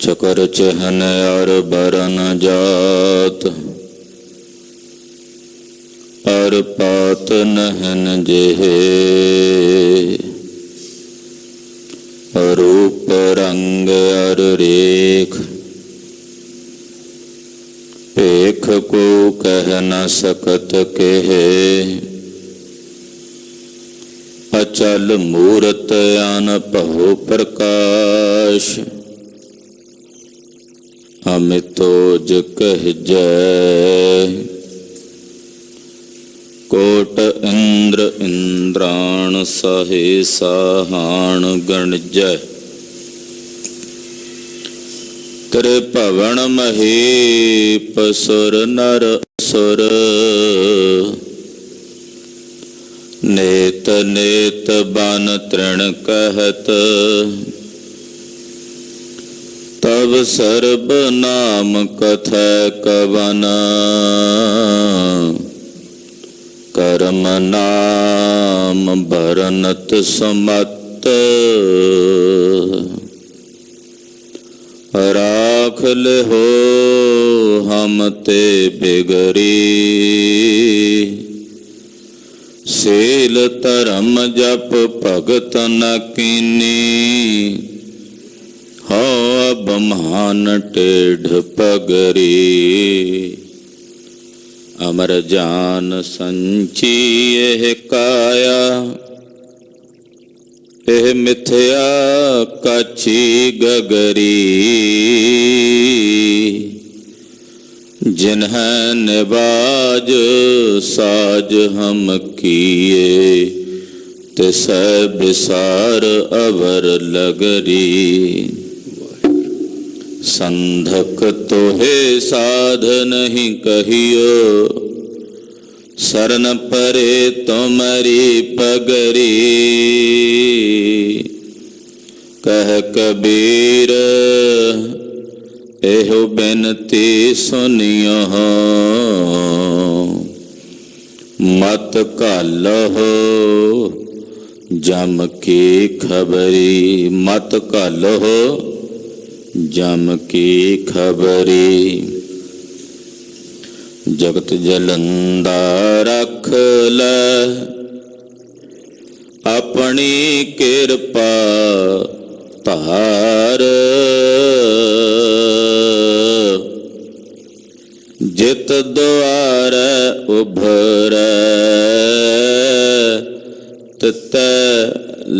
चकर चहन और बरन जात, और पात नहन जेहे। रूप रंग और रेख, पेख को कह न सकत केहे। अचल मूरत आन पहो प्रकाश, अमितोज कह जय। कोट इंद्र इंद्राण सहे साहान गणजय। त्रिभुवन महीप सुर नर असुर, नेत नेत बन तृण कहत। तब सर्ब नाम कथै कवन, कर्म नाम बरनत समत। राख ले हो हम ते बिगरी, सील धर्म जप भगत न कीनी। हो अब महान टेढ़ पगरी, अमर जान संची यह काया। एह मिथ्या काची गगरी, जिन्ह निवाज साज हम किए। तिस बिसार अवर लगरी, संधक तोहे साध नहीं कहियो। शरण परे तुम्हारी पगरी, कह कबीर एहो बिनती सुनियो। मत कालहो जम की खबरी, मत कालहो जम की खबरी। जगत जलंदा रख ले अपनी कृपा धार। जित द्वार उभर तित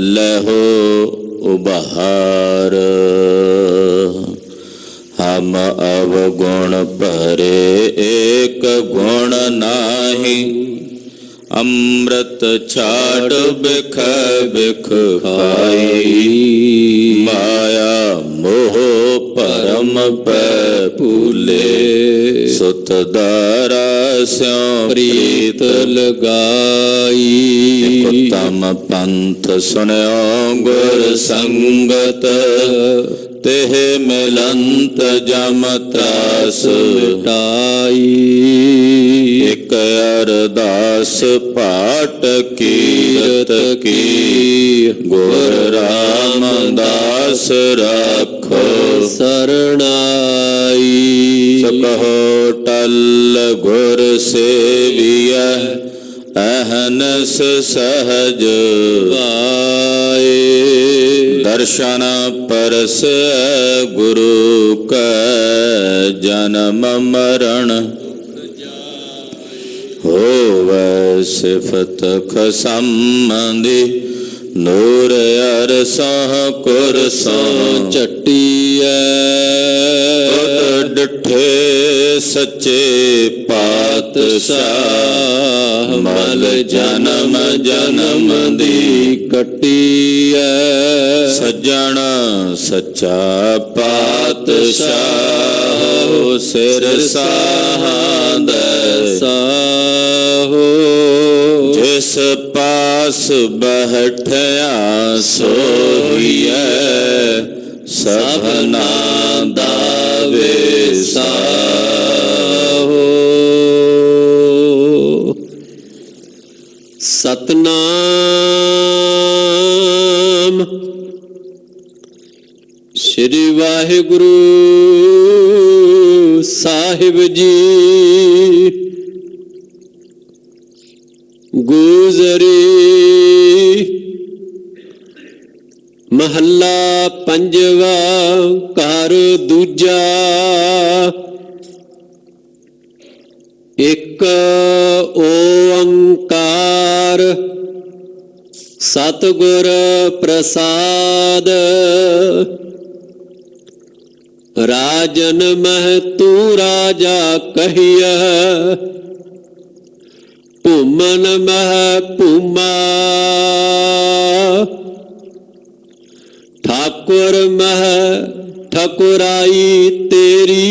लहो उबहार। हम अवगुण परे एक गुण नाही, अमृत छाड़ बिख बिख खाई। माया मोह परम पै फूले, सुत दारा स्यों प्रीत लगाई। उत्तम पंथ सुन्यो गुर संगत, तेह मिलंत जम त्रास मिटाई। एक अरदास पाठ कीरत की, गुर रामदास राखो सरणाई। सकहो टल गुर सेविय, अहनस सहज पाए। दर्शन परस गुरु का, जन्म मरण होवै सिफत खसंबंधी। नूर अरसों कुरसों चट्टियै, डिठे सच्चे पातशाह। मल जन्म जन्म दी कट्टियै, सज्जन सच्चा पातशाह। सिर साहांद साहो, जिस पास बैठया सोहियै। सबना दावे साहो। सतनाम श्री वाहिगुरु साहिब जी गुजरी। महला पंजवा घर दूजा। एक ओंकार सतगुर प्रसाद। राजन मह तू राजा कहिया, भूमन मह भूमा। ठाकुर मह ठकुराई तेरी,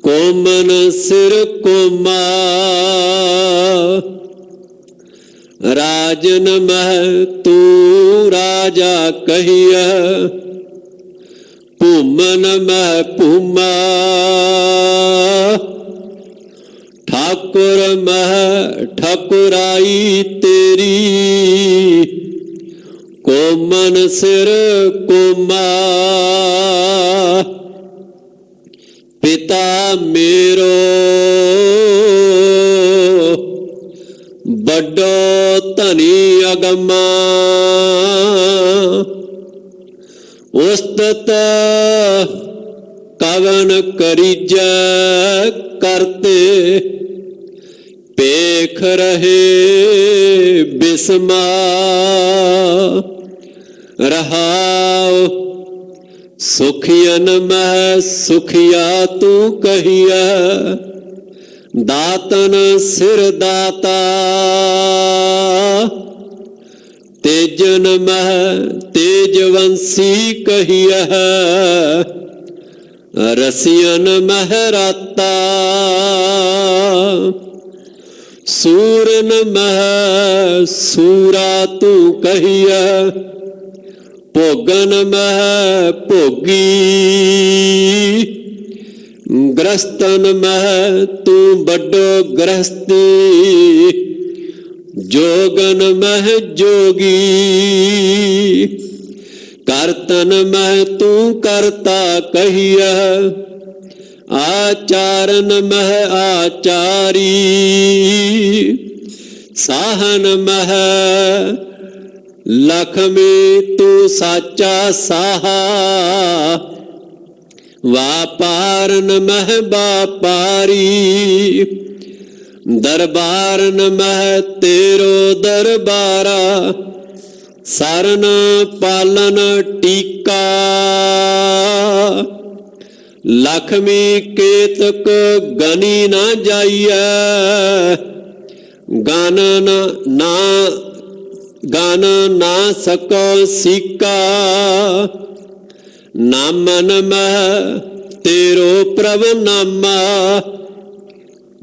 कोमन सिर कोमा। राजन मह तू राजा कहिया, भूमन मह भूमा। ठाकुर मह ठकुराई तेरी, कोमन सिर कोमा। पिता मेरो बड़ो धनी अगमा, उस्तत कवन करीजै करते। पेख रहे बिस्मा, रहाओ सुखियन मह सुखिया तू कहिया। दातन सिर दाता, तेजन मह तेजवंशी कहिया। रसियन मह राता, सूरन मह सूरा तू कहिया। भोगन मह भोगी, ग्रस्तन मह तू बड़ो ग्रस्ती। जोगन मह जोगी, करतन मह तू करता कहिया। आचारन मह आचारी, साहन मह लक्ष्मी तू साचा साहा। वापारन मह व्यापारी, दरबारन मह तेरो दरबारा। सरन पालन टीका, लक्ष्मी केतक गनी ना जाइए। गान ना सको सीका। नामन मह तेरो प्रभ नामा।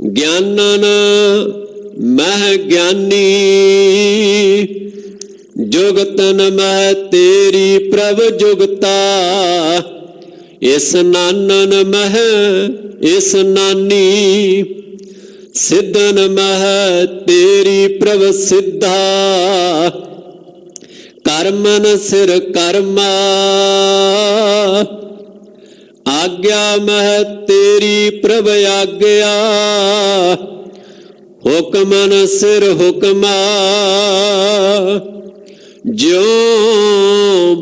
ज्ञानन मह ज्ञानी, जुगतन मह तेरी प्रभ जुगता। इस नानन मह इस नानी, सिद्धन मह तेरी प्रभ सिद्धा। कर्मन सिर कर्मा, आज्ञा मह तेरी प्रभ आज्ञा। हुक्मन सिर हुक्मा, ज्यों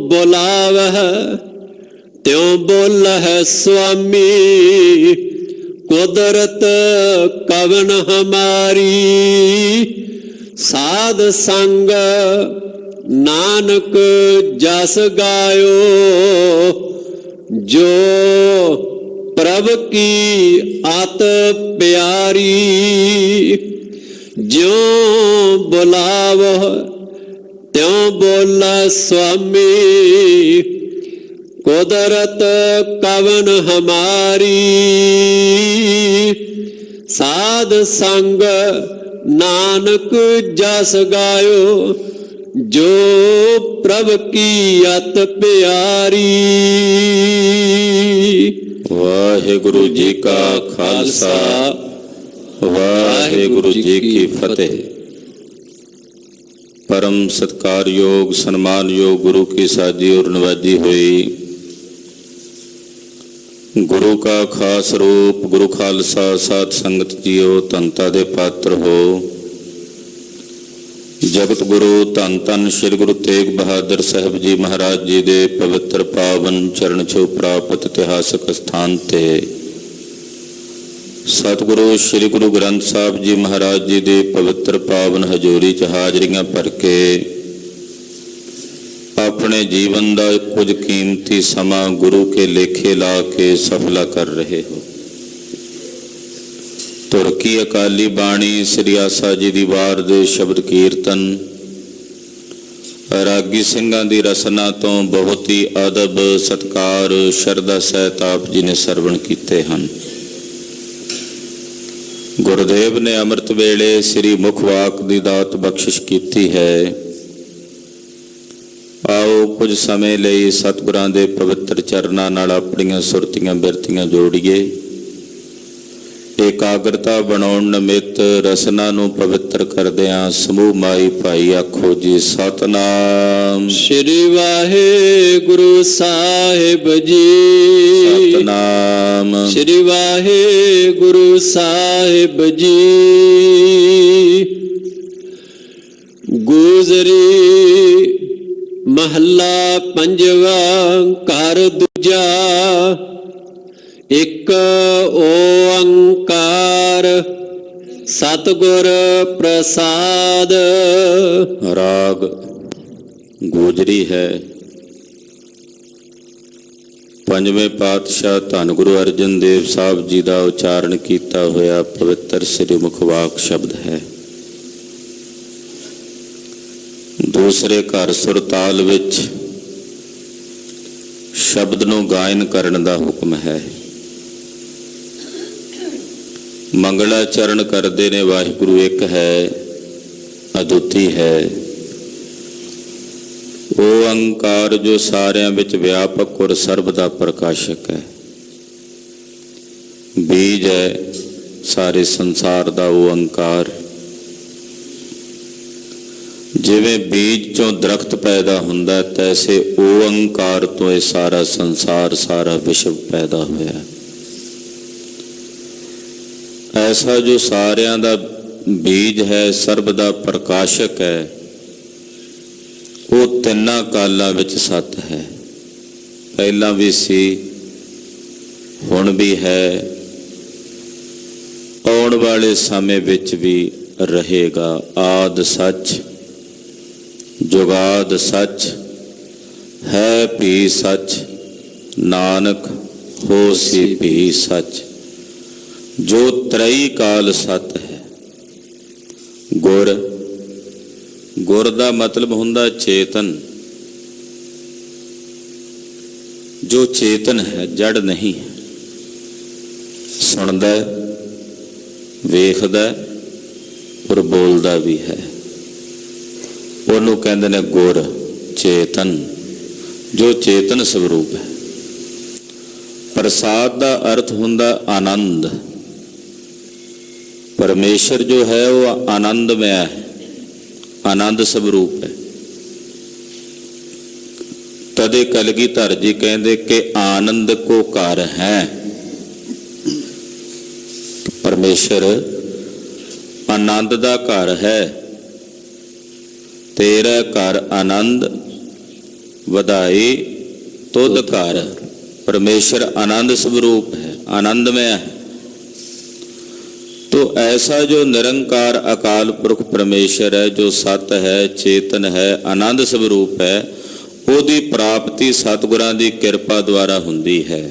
बुलावह त्यों बोलह स्वामी। कुदरत कवन हमारी, साध संग नानक जस गायो। जो प्रभ की आत प्यारी, ज्यों बुलावो त्यों बोला स्वामी। कुदरत कवन हमारी, साध संग नानक जस गायो। जो प्रभ की अत प्यारी। वाहिगुरु जी का खालसा, वाहिगुरु जी की फतेह। परम सत्कारयोग सन्मानयोग गुरु की साजी और नवाजी हुई। गुरु का खास रूप गुरु खालसा साध संगत जीओ धनता दे पात्र हो। जगत गुरु धन धन श्री गुरु तेग बहादुर साहब जी महाराज जी दे पवित्र पावन चरण छो प्राप्त इतिहासक स्थान ते सतगुरु श्री गुरु ग्रंथ साहब जी महाराज जी दे पवित्र पावन हजूरी च हाजरियां भर के अपने जीवन का कुछ कीमती समा गुरु के लेखे ला के सफला कर रहे हो। तुर्की अकाली बाणी श्री आसा जी दी वार दे शब्द कीर्तन रागी सिंघां दी रसना तो बहुत ही अदब सत्कार शरदा सहित आप जी ने सरवण कीते हैं। गुरुदेव ने अमृत वेले श्री मुखवाक दी दात बख्शिश की है। आओ कुछ समय लिए सतगुरां दे पवित्र चरनां नाल अपणियां सुरतियां बिरतियां जोड़िए। एकाग्रता बनाउण निमित्त रसना नूं पवित्र करदिआं समूह माई भाई आखो जी सतनाम श्री वाहिगुरु साहिब जी। सतनाम श्री वाहिगुरु साहिब जी। गुजरी महला पंजवा घर दूजा एक ओंकार सतगुर प्रसाद। राग गोजरी है। पंजवें पातशाह धन गुरु अर्जन देव साहब जी का उच्चारण किया होया पवित्र श्री मुखवाक शब्द है। दूसरे घर सुरताल विच शब्द नूं गायन करन दा हुक्म है। मंगलाचरण करते ने वाहिगुरु एक है अदुੱਤੀ है। वो अंकार जो सारियां विच व्यापक और सर्ब दा प्रकाशक है। बीज है सारे संसार दा वो अंकार। जिवें बीज चों दरख्त पैदा हुंदा तैसे ओ अंकार तो ये सारा संसार सारा विश्व पैदा होया। ऐसा जो सारियां दा बीज है सर्ब दा प्रकाशक है वो तिन्ना कालां विच सत है। पहला भी सी हुण भी है आउण वाले समय विच भी रहेगा। आद सच जुगाद सच है भी सच नानक हो सी भी सच। जो त्रई काल सत है। गुर गुर दा मतलब हुंदा चेतन। जो चेतन है जड़ नहीं है। सुनदा वेखदा और बोलदा भी है। ਉਹਨੂੰ ਕਹਿੰਦੇ ਨੇ ਗੁਰ चेतन जो चेतन स्वरूप है। प्रसाद का अर्थ हुंदा आनंद। परमेश्वर जो है वो आनंदमय है आनंद स्वरूप है। तदे कलगीधर जी कहते कि आनंद को घर है। परमेश्वर आनंद का घर है। तेरा घर आनंद वधाई तुद घर। परमेश्वर आनंद स्वरूप है आनंदमय है। तो ऐसा जो निरंकार अकाल पुरख परमेश्वर है जो सत है चेतन है आनंद स्वरूप है ਉਹਦੀ प्राप्ति सतगुरां दी किरपा द्वारा हुंदी है।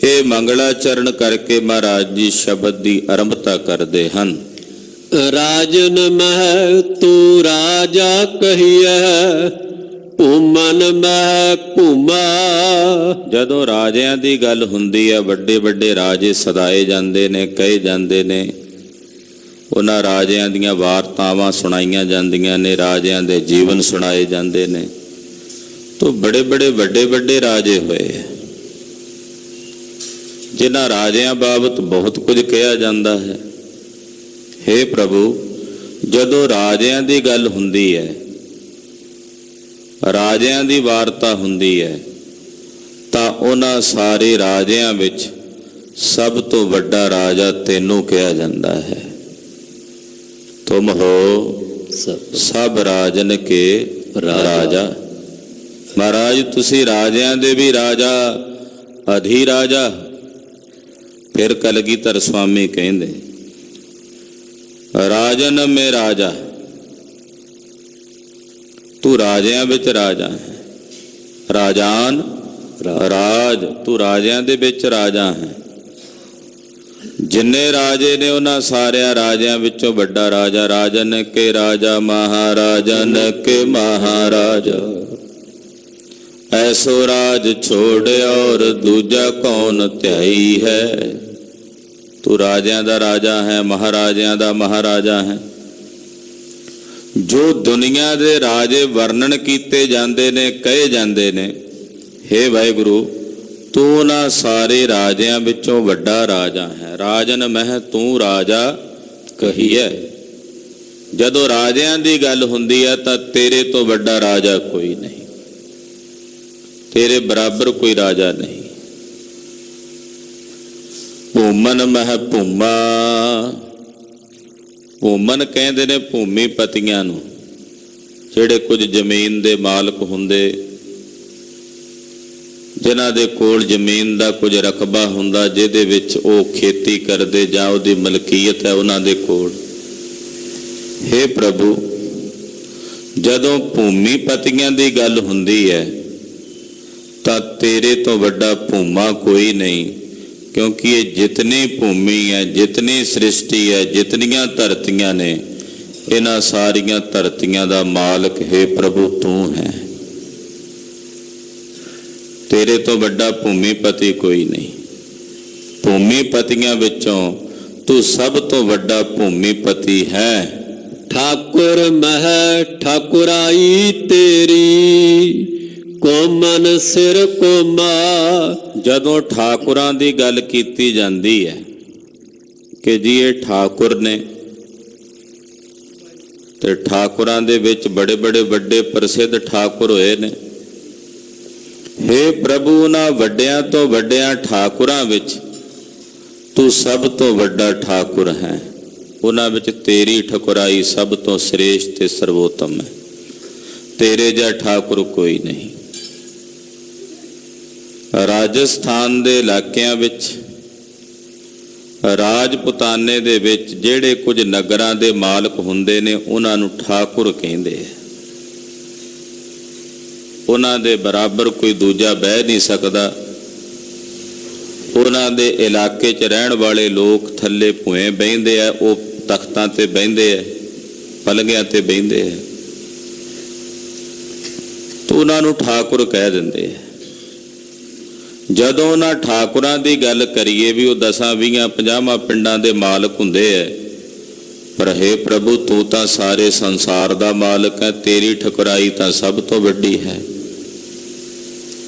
ये मंगलाचरण करके महाराज जी शब्द की आरंभता करते हैं। राजन मह तू राजा कहिए भूमन मह भूमा। जदों राजियां दी गल हुंदी है वड्डे वड्डे राजे सदाए जांदे ने कहे जांदे ने। उन्हां राजियां दीयां वारतावां सुणाईयां जांदियां ने राजियां दे जीवन सुणाए जांदे ने। तो बड़े बड़े वड्डे वड्डे राजे होए जिन्हां राजियां बाबत बहुत कुछ कहा जाता है। हे प्रभु ਜਦੋਂ ਰਾਜਿਆਂ ਦੀ ਗੱਲ ਹੁੰਦੀ ਹੈ, ਰਾਜਿਆਂ ਦੀ ਵਾਰਤਾ ਹੁੰਦੀ ਹੈ, ਤਾਂ ਉਹਨਾਂ ਸਾਰੇ ਰਾਜਿਆਂ ਵਿੱਚ ਸਭ ਤੋਂ ਵੱਡਾ ਰਾਜਾ ਤੈਨੂੰ ਕਿਹਾ ਜਾਂਦਾ ਹੈ। ਤੁਮ ਹੋ ਸਭ ਰਾਜਨ ਕੇ ਰਾਜਾ। ਮਹਾਰਾਜ ਤੁਸੀਂ ਰਾਜਿਆਂ ਦੇ ਵੀ ਰਾਜਾ, ਅਧੀ ਰਾਜਾ। ਫਿਰ ਕਲਗੀਧਰ ਸਵਾਮੀ ਕਹਿੰਦੇ ਰਾਜਨ ਮੇ ਰਾਜਾ, ਤੂੰ ਰਾਜਿਆਂ ਵਿੱਚ ਰਾਜਾ ਹੈ। ਰਾਜਾਨ ਰਾਜ, ਤੂੰ ਰਾਜਿਆਂ ਦੇ ਵਿੱਚ ਰਾਜਾ ਹੈ। ਜਿੰਨੇ ਰਾਜੇ ਨੇ ਉਹਨਾਂ ਸਾਰਿਆਂ ਰਾਜਿਆਂ ਵਿੱਚੋਂ ਵੱਡਾ ਰਾਜਾ। ਰਾਜਨ ਕੇ ਰਾਜਾ ਮਹਾਰਾਜਨ ਕੇ ਮਹਾਰਾਜਾ, ਐਸੋ ਰਾਜ ਛੋੜ ਔਰ ਦੂਜਾ ਕੌਣ ਧਿਆਈ ਹੈ। ਤੂੰ ਰਾਜਿਆਂ ਦਾ ਰਾਜਾ ਹੈ, ਮਹਾਰਾਜਿਆਂ ਦਾ ਮਹਾਰਾਜਾ ਹੈ। ਜੋ ਦੁਨੀਆ ਦੇ ਰਾਜੇ ਵਰਣਨ ਕੀਤੇ ਜਾਂਦੇ ਨੇ, ਕਹੇ ਜਾਂਦੇ ਨੇ, ਹੇ ਵਾਹਿਗੁਰੂ ਤੂੰ ਉਹਨਾਂ ਸਾਰੇ ਰਾਜਿਆਂ ਵਿੱਚੋਂ ਵੱਡਾ ਰਾਜਾ ਹੈ। ਰਾਜਨ ਮਹਿ ਤੂੰ ਰਾਜਾ ਕਹੀਐ। ਜਦੋਂ ਰਾਜਿਆਂ ਦੀ ਗੱਲ ਹੁੰਦੀ ਹੈ ਤਾਂ ਤੇਰੇ ਤੋਂ ਵੱਡਾ ਰਾਜਾ ਕੋਈ ਨਹੀਂ, ਤੇਰੇ ਬਰਾਬਰ ਕੋਈ ਰਾਜਾ ਨਹੀਂ। ਭੂਮਨ ਮਹਿ ਭੂਮਾ, ਭੂਮਨ ਕਹਿੰਦੇ ਨੇ ਭੂਮੀ ਪਤੀਆਂ ਨੂੰ, ਜਿਹੜੇ ਕੁਝ ਜ਼ਮੀਨ ਦੇ ਮਾਲਕ ਹੁੰਦੇ, ਜਿਨ੍ਹਾਂ ਦੇ ਕੋਲ ਜ਼ਮੀਨ ਦਾ ਕੁਝ ਰਕਬਾ ਹੁੰਦਾ, ਜਿਹਦੇ ਵਿੱਚ ਉਹ ਖੇਤੀ ਕਰਦੇ ਜਾਂ ਉਹਦੀ ਮਲਕੀਅਤ ਹੈ ਉਹਨਾਂ ਦੇ ਕੋਲ। ਹੇ ਪ੍ਰਭੂ ਜਦੋਂ ਭੂਮੀ ਪਤੀਆਂ ਦੀ ਗੱਲ ਹੁੰਦੀ ਹੈ ਤਾਂ ਤੇਰੇ ਤੋਂ ਵੱਡਾ ਭੂਮਾ ਕੋਈ ਨਹੀਂ, ਕਿਉਂਕਿ ਇਹ ਜਿਤਨੀ ਭੂਮੀ ਹੈ, ਜਿਤਨੀ ਸ੍ਰਿਸ਼ਟੀ ਹੈ, ਜਿਤਨੀਆਂ ਧਰਤੀਆਂ ਨੇ, ਇਹਨਾਂ ਸਾਰੀਆਂ ਧਰਤੀਆਂ ਦਾ ਮਾਲਕ ਹੇ ਪ੍ਰਭੂ ਤੂੰ ਹੈ। ਤੇਰੇ ਤੋਂ ਵੱਡਾ ਭੂਮੀਪਤੀ ਕੋਈ ਨਹੀਂ। ਭੂਮੀਪਤੀਆਂ ਵਿੱਚੋਂ ਤੂੰ ਸਭ ਤੋਂ ਵੱਡਾ ਭੂਮੀਪਤੀ ਹੈ। ਠਾਕੁਰ ਮਹਿ ਠਾਕੁਰਾਈ ਤੇਰੀ, ਕੋਮਨ ਸਿਰ ਕੋਮਾ। ਜਦੋਂ ਠਾਕੁਰਾਂ ਦੀ ਗੱਲ ਕੀਤੀ ਜਾਂਦੀ ਹੈ ਕਿ ਜੀ ਇਹ ਠਾਕੁਰ ਨੇ, ਤੇ ਠਾਕੁਰਾਂ ਦੇ ਵਿੱਚ ਬੜੇ ਬੜੇ ਵੱਡੇ ਪ੍ਰਸਿੱਧ ਠਾਕੁਰ ਹੋਏ ਨੇ। ਹੇ ਪ੍ਰਭੂ ਉਹਨਾਂ ਵੱਡਿਆਂ ਤੋਂ ਵੱਡਿਆਂ ਠਾਕੁਰਾਂ ਵਿੱਚ ਤੂੰ ਸਭ ਤੋਂ ਵੱਡਾ ਠਾਕੁਰ ਹੈ। ਉਹਨਾਂ ਵਿੱਚ ਤੇਰੀ ਠਕੁਰਾਈ ਸਭ ਤੋਂ ਸ੍ਰੇਸ਼ਟ ਤੇ ਸਰਵੋਤਮ ਹੈ। ਤੇਰੇ ਜਿਹਾ ਠਾਕੁਰ ਕੋਈ ਨਹੀਂ। ਰਾਜਸਥਾਨ ਦੇ ਇਲਾਕਿਆਂ ਵਿੱਚ, ਰਾਜਪੁਤਾਨੇ ਦੇ ਵਿੱਚ ਜਿਹੜੇ ਕੁਝ ਨਗਰਾਂ ਦੇ ਮਾਲਕ ਹੁੰਦੇ ਨੇ, ਉਹਨਾਂ ਨੂੰ ਠਾਕੁਰ ਕਹਿੰਦੇ ਆ। ਉਹਨਾਂ ਦੇ ਬਰਾਬਰ ਕੋਈ ਦੂਜਾ ਬਹਿ ਨਹੀਂ ਸਕਦਾ। ਉਹਨਾਂ ਦੇ ਇਲਾਕੇ 'ਚ ਰਹਿਣ ਵਾਲੇ ਲੋਕ ਥੱਲੇ ਭੂਏ ਬਹਿੰਦੇ ਆ, ਉਹ ਤਖਤਾਂ ਤੇ ਬਹਿੰਦੇ ਆ, ਪਲੰਘਿਆਂ ਤੇ ਬਹਿੰਦੇ ਆ, ਤਾਂ ਉਹਨਾਂ ਨੂੰ ਠਾਕੁਰ ਕਹਿ ਦਿੰਦੇ ਆ। ਜਦੋਂ ਉਹਨਾਂ ਠਾਕੁਰਾਂ ਦੀ ਗੱਲ ਕਰੀਏ ਵੀ ਉਹ 10, 20, 50 ਪਿੰਡਾਂ ਦੇ ਮਾਲਕ ਹੁੰਦੇ ਆ, ਪਰ ਹੇ ਪ੍ਰਭੂ ਤੂੰ ਤਾਂ ਸਾਰੇ ਸੰਸਾਰ ਦਾ ਮਾਲਕ ਹੈ। ਤੇਰੀ ਠਕੁਰਾਈ ਤਾਂ ਸਭ ਤੋਂ ਵੱਡੀ ਹੈ।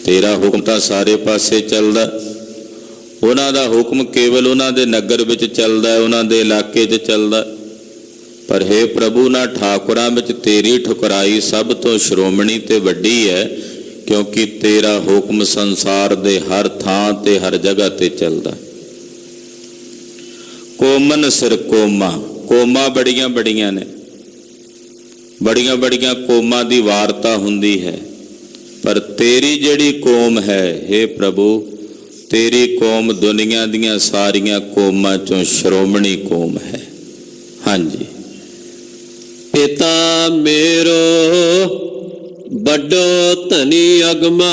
ਤੇਰਾ ਹੁਕਮ ਤਾਂ ਸਾਰੇ ਪਾਸੇ ਚੱਲਦਾ। ਉਹਨਾਂ ਦਾ ਹੁਕਮ ਕੇਵਲ ਉਹਨਾਂ ਦੇ ਨਗਰ ਵਿੱਚ ਚੱਲਦਾ, ਉਹਨਾਂ ਦੇ ਇਲਾਕੇ 'ਚ ਚੱਲਦਾ। ਪਰ ਹੇ ਪ੍ਰਭੂ ਨਾ ਠਾਕੁਰਾਂ ਵਿੱਚ ਤੇਰੀ ਠੁਕਰਾਈ ਸਭ ਤੋਂ ਸ਼੍ਰੋਮਣੀ ਤੇ ਵੱਡੀ ਹੈ, ਕਿਉਂਕਿ ਤੇਰਾ ਹੁਕਮ ਸੰਸਾਰ ਦੇ ਹਰ ਥਾਂ ਤੇ ਹਰ ਜਗ੍ਹਾ ਤੇ ਚੱਲਦਾ। ਕੋਮਨ ਸਿਰ ਕੋਮਾ, ਕੋਮਾ ਬੜੀਆਂ ਬੜੀਆਂ ਨੇ, ਬੜੀਆਂ ਬੜੀਆਂ ਕੋਮਾਂ ਦੀ ਵਾਰਤਾ ਹੁੰਦੀ ਹੈ। ਪਰ ਤੇਰੀ ਜਿਹੜੀ ਕੌਮ ਹੈ, ਹੇ ਪ੍ਰਭੂ ਤੇਰੀ ਕੌਮ ਦੁਨੀਆ ਦੀਆਂ ਸਾਰੀਆਂ ਕੌਮਾਂ ਚੋਂ ਸ਼੍ਰੋਮਣੀ ਕੌਮ ਹੈ। ਹਾਂਜੀ। ਪਿਤਾ ਮੇਰੋ ਵੱਡੋ ਧਨੀ ਅਗਮਾ।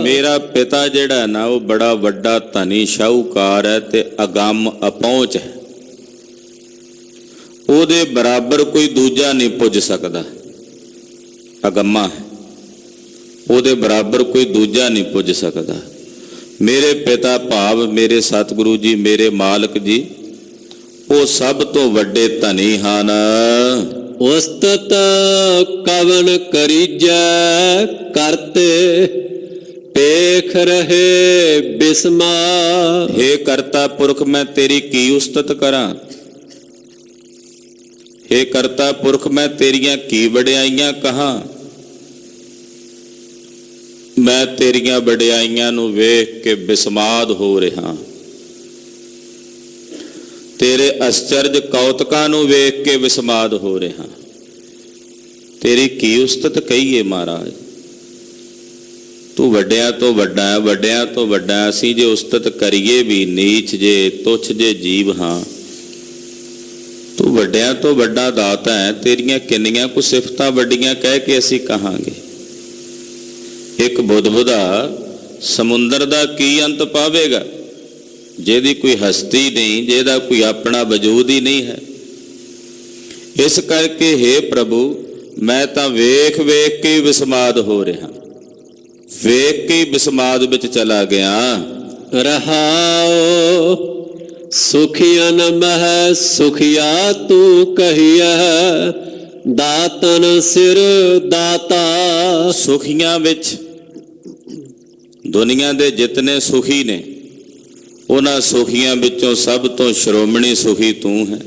ਮੇਰਾ ਪਿਤਾ ਜਿਹੜਾ ਨਾ ਉਹ ਬੜਾ ਵੱਡਾ ਧਨੀ ਸ਼ਾਹੂਕਾਰ ਹੈ ਤੇ ਅਗੰਮ ਅਪਹੁੰਚ ਹੈ। ਉਹਦੇ ਬਰਾਬਰ ਕੋਈ ਦੂਜਾ ਨਹੀਂ ਪੁੱਜ ਸਕਦਾ। ਅਗੰਮਾ ਹੈ, ਉਹਦੇ ਬਰਾਬਰ ਕੋਈ ਦੂਜਾ ਨਹੀਂ ਪੁੱਜ ਸਕਦਾ। ਮੇਰੇ ਪਿਤਾ ਭਾਵ ਮੇਰੇ ਸਤਿਗੁਰੂ ਜੀ, ਮੇਰੇ ਮਾਲਕ ਜੀ, ਉਹ ਸਭ ਤੋਂ ਵੱਡੇ ਧਨੀ ਹਨ। ਉਸਤਤ ਕਵਨ ਕਰੀਜੈ ਕਰਤੇ, ਪੇਖ ਰਹੇ ਬਿਸਮਾ। ਹੇ ਕਰਤਾ ਪੁਰਖ ਮੈਂ ਤੇਰੀ ਕੀ ਉਸਤਤ ਕਰਾਂ। हे करता पुरख मैं तेरियां की वडियाइयां कहां। मैं तेरियां वडियाइयां नूं वेख के बिस्माद हो रहा, तेरे अश्चर्ज कौतकां नूं वेख के बिस्माद हो रहा। तेरी की उस्तत कहीए महाराज, तू वड्डियां तो वड्डा है, वड्डियां तो वड्डा। असीं जे उस्तत करिए भी नीच जे तुच्छ जे जीव हाँ, तू वड्डियां तो वड्डा दाता है। तेरियां किन्नियां कुछ सिफतां वड्डियां कह के असीं कहांगे। एक बुदबुदा समुंदर दा की अंत पावेगा, जिहदी कोई हस्ती नहीं, जिहदा कोई अपना वजूद ही नहीं है। इस करके हे प्रभु मैं तां वेख वेख के विस्माद हो रहा, वेख के विस्माद विच चला गया। रहाओ सुखियन मह सुखिया तू कहिया, दातन सिर दाता। सुखियां विच दुनिया दे जितने सुखी ने, उन्हां सुखियां विचों सब तो श्रोमणी सुखी तू है।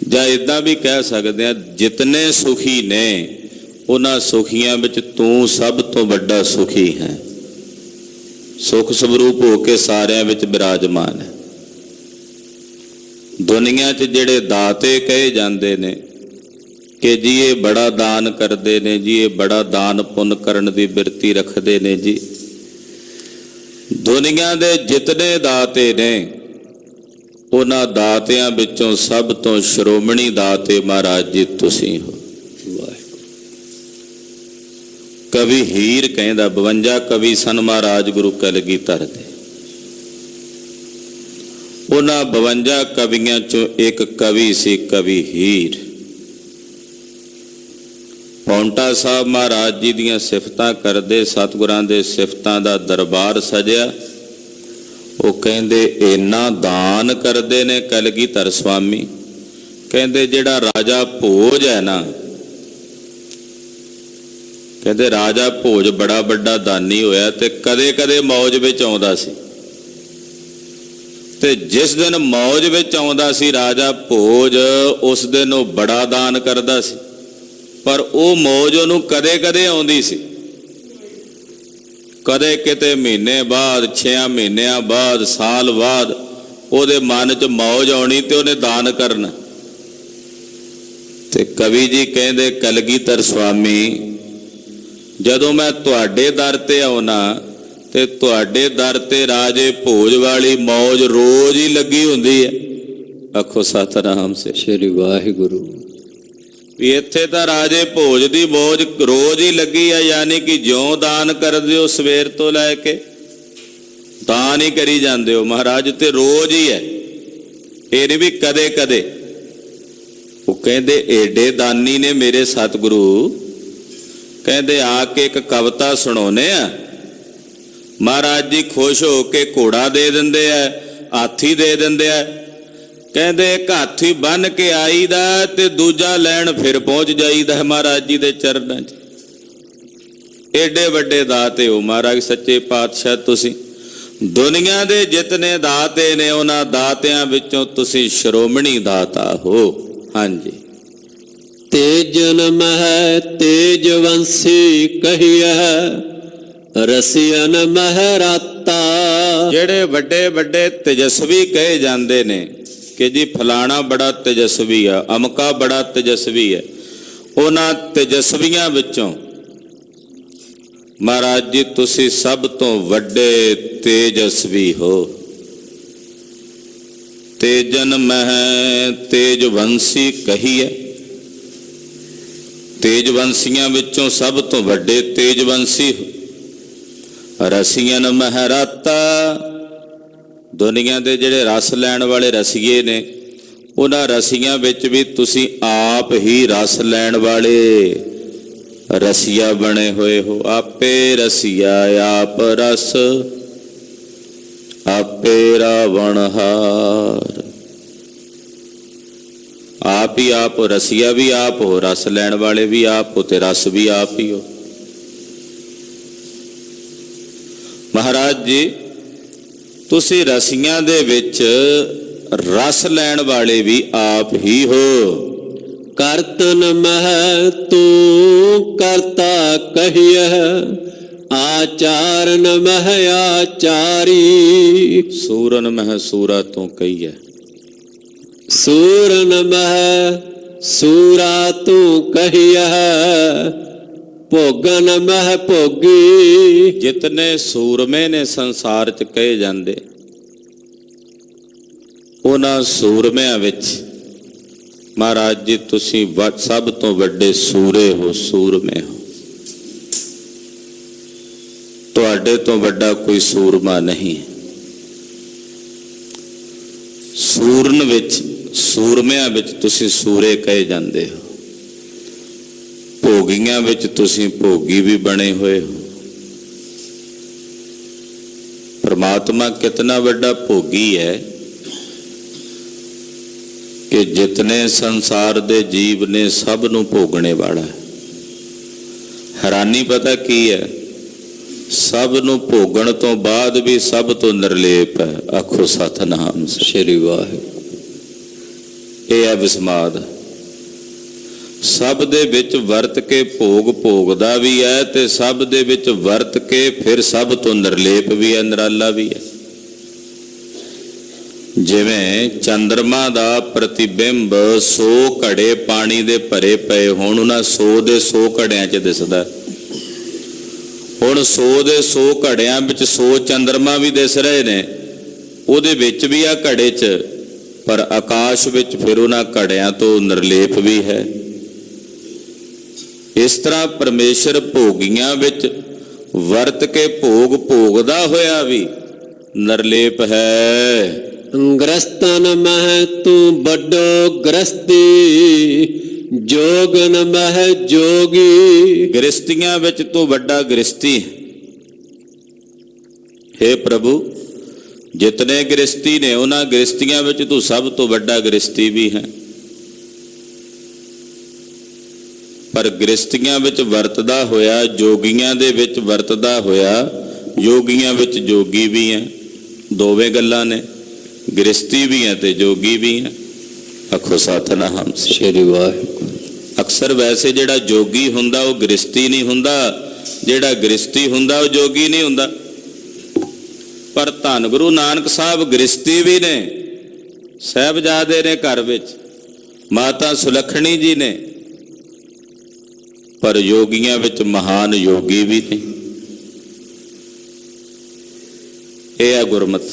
जां इदां भी कह सकते हैं, जितने सुखी ने उन्हां सुखियां विच तू सब तो वड्डा सुखी है। सुख स्वरूप होके सारियां विच विराजमान है। दुनिया च जिहड़े दाते कहे जाते ने कि जी ये बड़ा दान करते ने, जी ये बड़ा दान पुण्य करन दी बिरती रखते ने जी। दुनिया दे जितने दाते ने, उन्हां दातियां विचों सब तो श्रोमणी दाते महाराज जी तुसीं हो। कवि हीर कहंदा 52 कवि सन महाराज गुरु कलगीधर दे। उन्हां 52 कवियां चों एक कवि सी कवि हीर। पौंटा साहब महाराज जी दियां सिफतां करदे, सतगुरां दे सिफतां दा दरबार सजिया। वो कहंदे इन्ना दान करदे ने कलगीधर स्वामी। कहंदे जिहड़ा राजा भोज है ना, कहते राजा भोज बड़ा बड़ा दानी होया ते कदे कदे मौज विच आउंदा सी। ते जिस दिन मौज विच आउंदा सी राजा भोज, उस दिन वो बड़ा दान करदा सी। पर वो मौज उहनूं कदे कदे आउंदी सी, कदे किते महीने बाद, 6 महीनों बाद, साल बाद उहदे मन च मौज आउणी ते उहने दान करना। ते कवि जी कहंदे कलगीधर स्वामी जदों मैं तुहाडे दर ते आउना ते तुहाडे दर ते राजे भोज वाली मौज रोज ही लगी हुंदी है। आखो सतनाम से श्री वाहिगुरु। भी इत्थे तां राजे भोज दी मौज रोज ही लगी है, यानी कि ज्यों दान करदे हो सवेर तो लैके दान ही करी जांदे हो महाराज, ते रोज ही है, ये नहीं भी कदे कदे। वो कहंदे एडे दानी ने मेरे सतगुरु, कहंदे आके एक कविता सुणाउने आ। महाराज जी खुश हो के घोड़ा दे दिंदे आ, हाथी दे दिंदे आ। कहंदे एक हाथी बन के आईदा ते दूजा लैण फिर पहुंच जाईदा महाराज जी दे चरणां च। एडे वड्डे दाते हो महाराज सच्चे पातशाह तुसीं। दुनिया दे जितने दाते ने उन्हां दातियां विचों तुसीं श्रोमणी दाता हो। हाँ जी। तेजन मह तेजवंशी कहिया, रसियन मह राता। जेड़े वड्डे वड्डे तेजस्वी कहे जाते ने कि जी फलाना बड़ा तेजस्वी है, अमका बड़ा तेजस्वी है, उन्हां तेजस्वियां विचों महाराज जी तुसी सब तो वड्डे तेजस्वी हो। तेजन मह तेजवंशी कही है, तेजवंशियां विचों सब तो वड्डे तेजवंशी हो। रसियन मह राता, दुनिया दे जिहड़े रस लैण वाले रसीए ने, उन्हां रसियां विच भी तुसी आप ही रस लैण वाले रसिया बने हुए हो। आपे रसिया आप रस, आपे रावणहार। आप ही आप हो, रसिया भी आप हो, रस लैण वाले भी आप हो, ते रस भी आप ही हो। महाराज जी तुसी रसियां दे विच ਰਸ ਲੈਣ ਵਾਲੇ ਵੀ ਆਪ ਹੀ ਹੋ। ਕਰਤਨ ਮਹਿ ਤੂੰ ਕਰਤਾ ਕਹੀਐ, ਆਚਾਰਨ ਮਹਿ ਆਚਾਰੀ। ਸੂਰਨ ਮਹਿ ਸੂਰਾ ਤੂੰ ਕਹੀਐ, ਸੂਰਨ ਮਹਿ ਸੂਰਾ ਤੂੰ ਕਹੀਐ, ਭੋਗਨ ਮਹਿ ਭੋਗੀ। ਜਿਤਨੇ ਸੂਰਮੇ ਨੇ ਸੰਸਾਰ 'ਚ ਕਹੇ ਜਾਂਦੇ, ਉਹਨਾਂ ਸੂਰਮਿਆਂ ਵਿੱਚ ਮਹਾਰਾਜ ਜੀ ਤੁਸੀਂ ਸਭ ਤੋਂ ਵੱਡੇ ਸੂਰੇ ਹੋ, ਸੂਰਮੇ ਹੋ। ਤੁਹਾਡੇ ਤੋਂ ਵੱਡਾ ਕੋਈ ਸੂਰਮਾ ਨਹੀਂ। ਸੂਰਨ ਵਿੱਚ, ਸੂਰਮਿਆਂ ਵਿੱਚ ਤੁਸੀਂ ਸੂਰੇ ਕਹੇ ਜਾਂਦੇ ਹੋ। ਭੋਗੀਆਂ ਵਿੱਚ ਤੁਸੀਂ ਭੋਗੀ ਵੀ ਬਣੇ ਹੋਏ ਹੋ। परमात्मा कितना बड़ा भोगी है कि जितने संसार दे जीव ने सब नूं भोगने वाला है। हैरानी पता की है, सब नूं भोगण तो बाद भी सब तो निर्लेप है। आखो सतनाम श्री वाहिगुरू। ये है विस्माद। सब दे विच वरत के भोग भोगदा भी है ते सब दे विच वरत के फिर सब तो निर्लेप भी है, निराला भी है। जिवें चंद्रमा दा प्रतिबिंब 100 घड़े पानी दे भरे पए होण, उन्हां 100 दे 100 घड़ियां च दिसदा। हुण 100 दे 100 घड़ियां विच 100 चंद्रमा भी दिस रहे ने, उहदे विच भी आ घड़े च, पर आकाश विच फिर उन्हां घड़ियां तो निर्लेप भी है। इस तरह परमेश्वर भोगियां विच वरत के भोग भोगदा होया भी निर्लेप है। ग्रस्तन मह तू बड़ो ग्रस्ती, जोगन मह जोगी। गृहस्तियां विच तू बड़ा गृहस्थी। हे प्रभु, जितने गृहस्थी ने उन्हां गृहस्तियां विच तू सब तो बड़ा गृहस्थी भी है। पर गृहस्तियां विच वरतदा होया, जोगियां दे विच वरतदा होया, योगियां विच जोगी भी है। दोवें गल्लां ने, गृहस्थी भी है ते जोगी भी है। आखो सतनाम श्री वाहिगुरू। अक्सर वैसे जिहड़ा जोगी हुंदा वो गृहस्थी नहीं हुंदा, जिहड़ा गृहस्थी हुंदा वो जोगी नहीं हुंदा। पर धन गुरु नानक साहब गृहस्थी भी ने, साहिबजादे ने घर विच, माता सुलखणी जी ने, पर योगियां विच महान योगी भी ने। यह है गुरमत।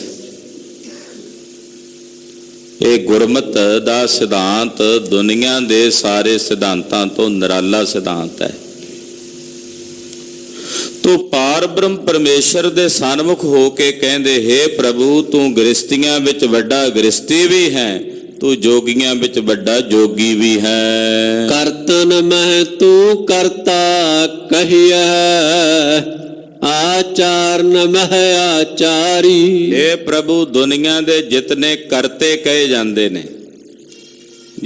ये गुरमत दा सिद्धांत दुनिया दे सारे सिद्धांतां तो निराला सिद्धांत है। तो पार ब्रह्म परमेश्वर दे सन्मुख हो के कहंदे, हे प्रभु तू गृहस्तियां विच वड्डा गृहस्थी भी है, तू जोगियां विच वड्डा जोगी भी है। करतन मह तू करता कहिए, आचारण मह आचारी। हे प्रभु, दुनिया दे जितने करते कहे जाते ने,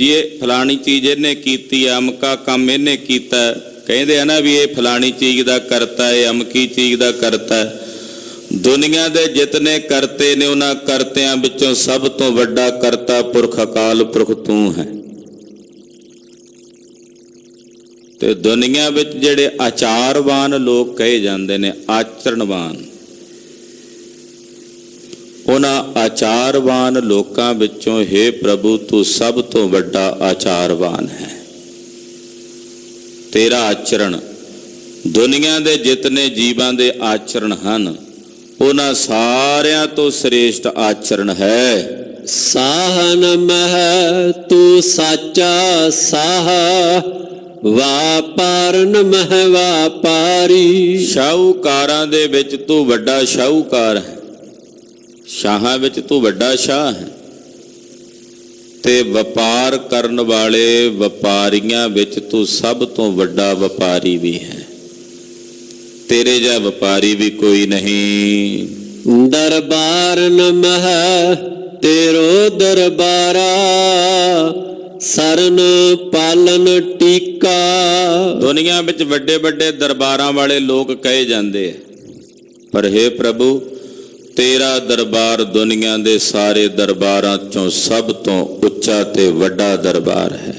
ये फलानी चीज इन्हें कीती, अमका काम इन्हें कीता, कहते हैं ना भी ये फलानी चीज का करता है, अमकी चीज का करता है। दुनिया दे जितने करते ने उन्हां करतियां विचों सब तो वड्डा करता पुरख अकाल पुरख तू है। ते दुनिया विच जिहड़े आचारवान लोग कहे जाते ने, आचरणवान, उन्हां आचारवान लोकां विचों हे प्रभु तू सब तो वड्डा आचारवान है। तेरा आचरण, दुनिया दे जितने जीवां दे आचरण हन, उन्हां सारियां तो श्रेष्ठ आचरण है। साहन मह तू साचा साह, वापारन मह वापारी। शाहूकारां दे विच तू वड्डा शाहूकार है, शाहां विच तू वड्डा शाह है, ते वपार करन वाले वपारियां विच तू सब तो वड्डा वपारी भी है। तेरे जा व्यापारी भी कोई नहीं। दरबार न मह तेरो दरबारा, सरन पालन टीका। दुनिया विच वड्डे वड्डे दरबारां वाले लोग कहे जाते हैं, पर हे प्रभु ਤੇਰਾ ਦਰਬਾਰ ਦੁਨੀਆ ਦੇ ਸਾਰੇ ਦਰਬਾਰਾਂ ਚੋਂ ਸਭ ਤੋਂ ਉੱਚਾ ਤੇ ਵੱਡਾ ਦਰਬਾਰ ਹੈ।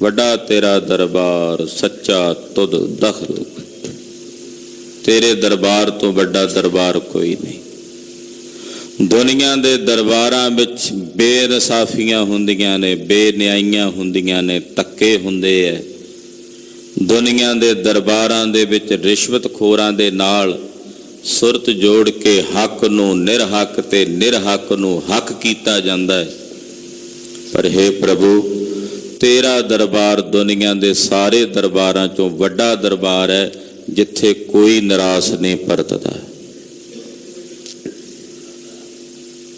ਵੱਡਾ ਤੇਰਾ ਦਰਬਾਰ ਸੱਚਾ ਤੁਧ ਦਖਲ, ਤੇਰੇ ਦਰਬਾਰ ਤੋਂ ਵੱਡਾ ਦਰਬਾਰ ਕੋਈ ਨਹੀਂ। ਦੁਨੀਆ ਦੇ ਦਰਬਾਰਾਂ ਵਿੱਚ ਬੇਇਨਸਾਫੀਆਂ ਹੁੰਦੀਆਂ ਨੇ, ਬੇਨਿਆਈਆਂ ਹੁੰਦੀਆਂ ਨੇ, ਧੱਕੇ ਹੁੰਦੇ ਐ। ਦੁਨੀਆ ਦੇ ਦਰਬਾਰਾਂ ਦੇ ਵਿੱਚ ਰਿਸ਼ਵਤਖੋਰਾਂ ਦੇ ਨਾਲ ਸੁਰਤ ਜੋੜ ਕੇ ਹੱਕ ਨੂੰ ਨਿਰਹੱਕ ਤੇ ਨਿਰਹੱਕ ਨੂੰ ਹੱਕ ਕੀਤਾ ਜਾਂਦਾ ਹੈ। ਪਰ ਹੇ ਪ੍ਰਭੂ, ਤੇਰਾ ਦਰਬਾਰ ਦੁਨੀਆ ਦੇ ਸਾਰੇ ਦਰਬਾਰਾਂ ਚੋਂ ਵੱਡਾ ਦਰਬਾਰ ਹੈ, ਜਿੱਥੇ ਕੋਈ ਨਿਰਾਸ਼ ਨਹੀਂ ਪਰਤਦਾ।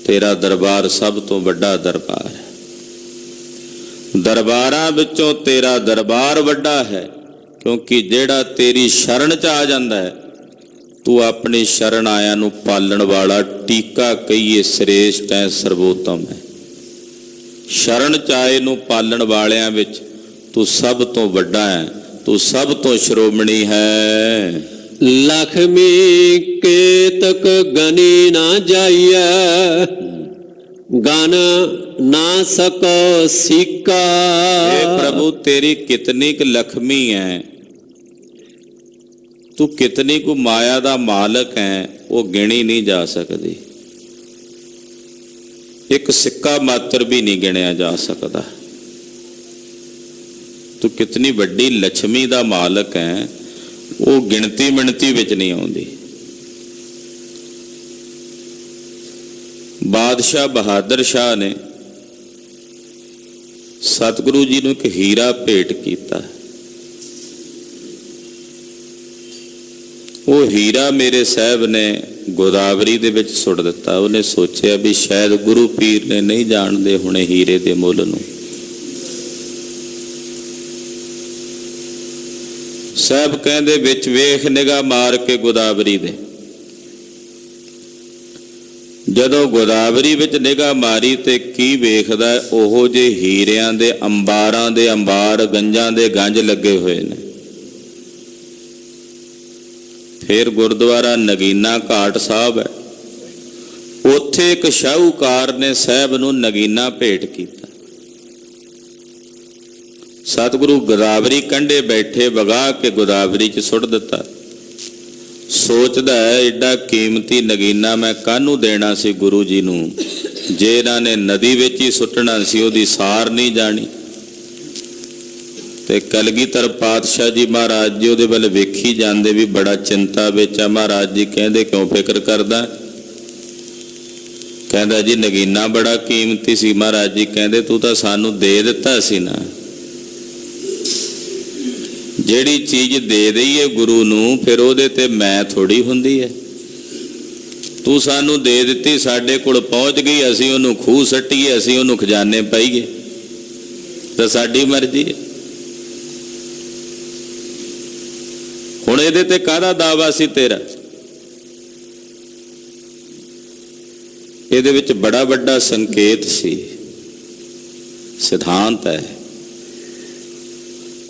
ਤੇਰਾ ਦਰਬਾਰ ਸਭ ਤੋਂ ਵੱਡਾ ਦਰਬਾਰ ਹੈ। ਦਰਬਾਰਾਂ ਵਿੱਚੋਂ ਤੇਰਾ ਦਰਬਾਰ ਵੱਡਾ ਹੈ, ਕਿਉਂਕਿ ਜਿਹੜਾ ਤੇਰੀ ਸ਼ਰਨ 'ਚ ਆ ਜਾਂਦਾ ਹੈ, ਤੂੰ ਆਪਣੀ ਸ਼ਰਨ ਆਇਆਂ ਨੂੰ ਪਾਲਣ ਵਾਲਾ, ਟੀਕਾ ਕਹੀਏ ਸ੍ਰੇਸ਼ਟ ਹੈ, ਸਰਵੋਤਮ ਹੈ। ਸ਼ਰਨ 'ਚ ਆਏ ਨੂੰ ਪਾਲਣ ਵਾਲਿਆਂ ਵਿੱਚ ਤੂੰ ਸਭ ਤੋਂ ਵੱਡਾ ਹੈ, ਤੂੰ ਸਭ ਤੋਂ ਸ਼੍ਰੋਮਣੀ ਹੈ। ਲਖਮੀ ਕੇਤਕ ਗਨੀ ਨਾ ਜਾਈਐ, ਗਨ ਨਾ ਸਕੋ ਸੀਕਾ। हे प्रभु, तेरी कितनी क लक्ष्मी है, तू कितनी को माया दा मालक है, वो गिनी नहीं जा सकती। एक सिक्का मात्र भी नहीं गिनिया जा सकता। तू कितनी वड्डी लक्ष्मी दा मालक है, वो गिणती मिणती विच नहीं आउंदी। बादशाह बहादुर शाह ने सतगुरु जी नूं एक हीरा भेंट कीता। वो हीरा मेरे साहब ने गोदावरी दे विच सुट दिता। उन्हें सोचिया भी शायद गुरु पीर ने नहीं जानते होणे हीरे दे मुल नूं। साहब कहंदे विच वेख निगाह मार के गोदावरी दे। ਜਦੋਂ ਗੋਦਾਵਰੀ ਵਿੱਚ ਨਿਗਾਹ ਮਾਰੀ ਤੇ ਕੀ ਵੇਖਦਾ, ਉਹੋ ਜੇ ਹੀਰਿਆਂ ਦੇ ਅੰਬਾਰਾਂ ਦੇ ਅੰਬਾਰ, ਗੰਜਾਂ ਦੇ ਗੰਜ ਲੱਗੇ ਹੋਏ ਨੇ। ਫਿਰ ਗੁਰਦੁਆਰਾ ਨਗੀਨਾ ਘਾਟ ਸਾਹਿਬ ਹੈ, ਉੱਥੇ ਇੱਕ ਸ਼ਾਹੂਕਾਰ ਨੇ ਸਾਹਿਬ ਨੂੰ ਨਗੀਨਾ ਭੇਟ ਕੀਤਾ। ਸਤਿਗੁਰੂ ਗੋਦਾਵਰੀ ਕੰਢੇ ਬੈਠੇ, ਵਗਾ ਕੇ ਗੋਦਾਵਰੀ 'ਚ ਸੁੱਟ ਦਿੱਤਾ। ਸੋਚਦਾ ਹੈ ਏਡਾ ਕੀਮਤੀ ਨਗੀਨਾ ਮੈਂ ਕਾਹਨੂੰ ਦੇਣਾ ਸੀ ਗੁਰੂ ਜੀ ਨੂੰ, ਜੇ ਇਹਨਾਂ ਨੇ ਨਦੀ ਵਿੱਚ ਹੀ ਸੁੱਟਣਾ ਸੀ, ਉਹਦੀ ਸਾਰ ਨਹੀਂ ਜਾਣੀ। ਤੇ ਕਲਗੀਧਰ ਪਾਤਸ਼ਾਹ ਜੀ ਮਹਾਰਾਜ ਜੀ ਉਹਦੇ ਵੱਲ ਵੇਖੀ ਜਾਂਦੇ ਵੀ ਬੜਾ ਚਿੰਤਾ ਵਿੱਚ ਆ। ਮਹਾਰਾਜ ਜੀ ਕਹਿੰਦੇ ਕਿਉਂ ਫਿਕਰ ਕਰਦਾ? ਕਹਿੰਦਾ ਜੀ ਨਗੀਨਾ ਬੜਾ ਕੀਮਤੀ ਸੀ। ਮਹਾਰਾਜ ਜੀ ਕਹਿੰਦੇ ਤੂੰ ਤਾਂ ਸਾਨੂੰ ਦੇ ਦਿੱਤਾ ਸੀ ਨਾ। ਜਿਹੜੀ ਚੀਜ਼ ਦੇ ਦਈਏ ਗੁਰੂ ਨੂੰ, ਫਿਰ ਉਹਦੇ ਤੇ ਮੈਂ ਥੋੜੀ ਹੁੰਦੀ ਹੈ। ਤੂੰ ਸਾਨੂੰ ਦੇ ਦਿੱਤੀ, ਸਾਡੇ ਕੋਲ ਪਹੁੰਚ ਗਈ, ਅਸੀਂ ਉਹਨੂੰ ਖੂਹ ਸੱਟੀਏ, ਅਸੀਂ ਉਹਨੂੰ ਖਜ਼ਾਨੇ ਪਾਈਏ, ਤਾਂ ਸਾਡੀ ਮਰਜ਼ੀ ਹੈ। ਹੁਣ ਇਹਦੇ ਤੇ ਕਾਹਦਾ ਦਾਵਾ ਸੀ ਤੇਰਾ? ਇਹਦੇ ਵਿੱਚ ਬੜਾ ਵੱਡਾ ਸੰਕੇਤ ਸੀ, ਸਿਧਾਂਤ ਹੈ।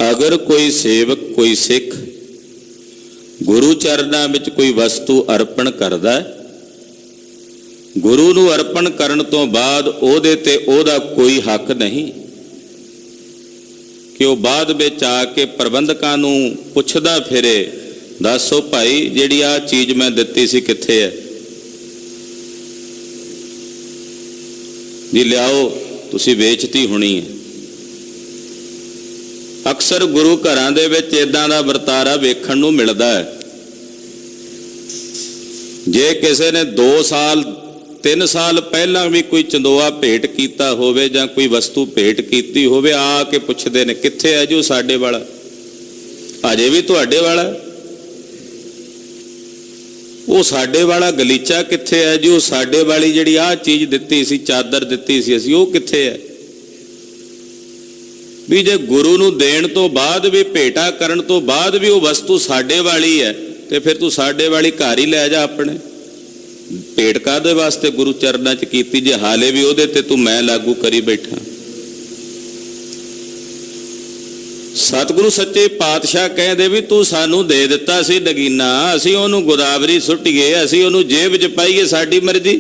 ਅਗਰ ਕੋਈ ਸੇਵਕ, ਕੋਈ ਸਿੱਖ ਗੁਰੂ ਚਰਨਾਂ ਵਿੱਚ ਕੋਈ ਵਸਤੂ ਅਰਪਣ ਕਰਦਾ, ਗੁਰੂ ਨੂੰ ਅਰਪਣ ਕਰਨ ਤੋਂ ਬਾਅਦ ਉਹਦੇ ਤੇ ਉਹਦਾ ਕੋਈ ਹੱਕ ਨਹੀਂ ਕਿ ਉਹ ਬਾਅਦ ਵਿੱਚ ਆ ਕੇ ਪ੍ਰਬੰਧਕਾਂ ਨੂੰ ਪੁੱਛਦਾ ਫਿਰੇ, ਦੱਸੋ ਭਾਈ ਜਿਹੜੀ ਆ ਚੀਜ਼ ਮੈਂ ਦਿੱਤੀ ਸੀ ਕਿੱਥੇ ਹੈ ਜੀ, ਲਿਆਓ, ਤੁਸੀਂ ਵੇਚਤੀ ਹੋਣੀ ਹੈ। ਅਕਸਰ ਗੁਰੂ ਘਰਾਂ ਦੇ ਵਿੱਚ ਇਦਾਂ ਦਾ ਵਰਤਾਰਾ ਵੇਖਣ ਨੂੰ ਮਿਲਦਾ ਹੈ। ਜੇ ਕਿਸੇ ਨੇ 2 ਸਾਲ 3 ਸਾਲ ਪਹਿਲਾਂ ਵੀ ਕੋਈ ਚੰਦੋਆ ਭੇਟ ਕੀਤਾ ਹੋਵੇ ਜਾਂ ਕੋਈ ਵਸਤੂ ਭੇਟ ਕੀਤੀ ਹੋਵੇ, ਆ ਕੇ ਪੁੱਛਦੇ ਨੇ ਕਿੱਥੇ ਹੈ ਜੀ ਉਹ ਸਾਡੇ ਵਾਲਾ, ਅਜੇ ਵੀ ਤੁਹਾਡੇ ਵਾਲਾ, ਉਹ ਸਾਡੇ ਵਾਲਾ ਗਲੀਚਾ ਕਿੱਥੇ ਹੈ ਜੀ, ਉਹ ਸਾਡੇ ਵਾਲੀ ਜਿਹੜੀ ਆਹ ਚੀਜ਼ ਦਿੱਤੀ ਸੀ, ਚਾਦਰ ਦਿੱਤੀ ਸੀ ਅਸੀਂ, ਉਹ ਕਿੱਥੇ ਹੈ? ਵੀ ਜੇ ਗੁਰੂ ਨੂੰ ਦੇਣ ਤੋਂ ਬਾਅਦ ਵੀ, ਭੇਟਾ ਕਰਨ ਤੋਂ ਬਾਅਦ ਵੀ ਉਹ ਵਸਤੂ ਸਾਡੇ ਵਾਲੀ ਹੈ, ਤੇ ਫਿਰ ਤੂੰ ਸਾਡੇ ਵਾਲੀ ਘਰ ਹੀ ਲੈ ਜਾ ਆਪਣੇ। ਭੇਟ ਕਾਹਦੇ ਵਾਸਤੇ ਗੁਰੂ ਚਰਨਾਂ 'ਚ ਕੀਤੀ ਜੇ ਹਾਲੇ ਵੀ ਉਹਦੇ ਤੇ ਤੂੰ ਮੈਂ ਲਾਗੂ ਕਰੀ ਬੈਠਾ? ਸਤਿਗੁਰੂ ਸੱਚੇ ਪਾਤਸ਼ਾਹ ਕਹਿੰਦੇ ਵੀ ਤੂੰ ਸਾਨੂੰ ਦੇ ਦਿੱਤਾ ਸੀ ਨਗੀਨਾ, ਅਸੀਂ ਉਹਨੂੰ ਗੋਦਾਵਰੀ ਸੁੱਟੀਏ, ਅਸੀਂ ਉਹਨੂੰ ਜੇਬ 'ਚ ਪਾਈਏ, ਸਾਡੀ ਮਰਜ਼ੀ।